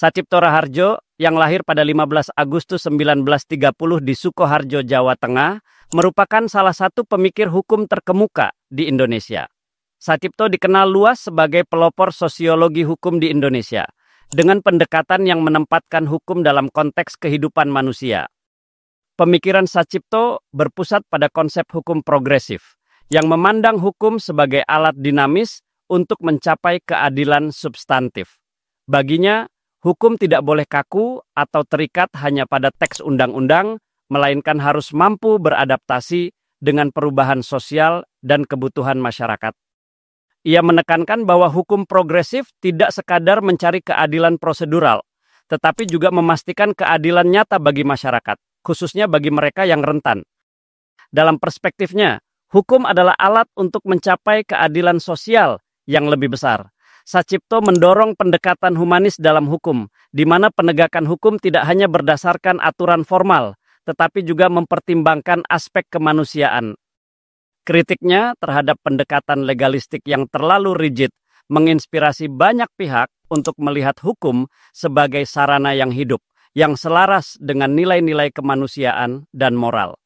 Satjipto Raharjo yang lahir pada 15 Agustus 1930 di Sukoharjo, Jawa Tengah, merupakan salah satu pemikir hukum terkemuka di Indonesia. Satjipto dikenal luas sebagai pelopor sosiologi hukum di Indonesia, dengan pendekatan yang menempatkan hukum dalam konteks kehidupan manusia. Pemikiran Satjipto berpusat pada konsep hukum progresif, yang memandang hukum sebagai alat dinamis untuk mencapai keadilan substantif. Baginya, hukum tidak boleh kaku atau terikat hanya pada teks undang-undang, melainkan harus mampu beradaptasi dengan perubahan sosial dan kebutuhan masyarakat. Ia menekankan bahwa hukum progresif tidak sekadar mencari keadilan prosedural, tetapi juga memastikan keadilan nyata bagi masyarakat, khususnya bagi mereka yang rentan. Dalam perspektifnya, hukum adalah alat untuk mencapai keadilan sosial yang lebih besar. Satjipto mendorong pendekatan humanis dalam hukum, di mana penegakan hukum tidak hanya berdasarkan aturan formal, tetapi juga mempertimbangkan aspek kemanusiaan. Kritiknya terhadap pendekatan legalistik yang terlalu rigid menginspirasi banyak pihak untuk melihat hukum sebagai sarana yang hidup, yang selaras dengan nilai-nilai kemanusiaan dan moral.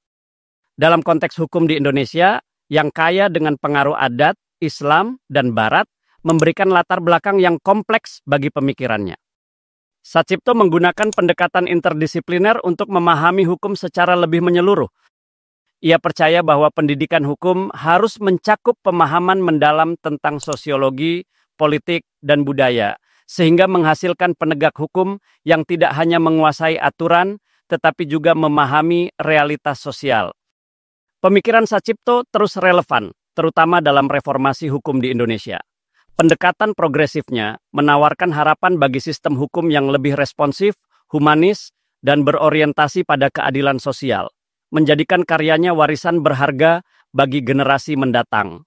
Dalam konteks hukum di Indonesia, yang kaya dengan pengaruh adat, Islam, dan Barat, memberikan latar belakang yang kompleks bagi pemikirannya. Satjipto menggunakan pendekatan interdisipliner untuk memahami hukum secara lebih menyeluruh. Ia percaya bahwa pendidikan hukum harus mencakup pemahaman mendalam tentang sosiologi, politik, dan budaya, sehingga menghasilkan penegak hukum yang tidak hanya menguasai aturan, tetapi juga memahami realitas sosial. Pemikiran Satjipto terus relevan, terutama dalam reformasi hukum di Indonesia. Pendekatan progresifnya menawarkan harapan bagi sistem hukum yang lebih responsif, humanis, dan berorientasi pada keadilan sosial, menjadikan karyanya warisan berharga bagi generasi mendatang.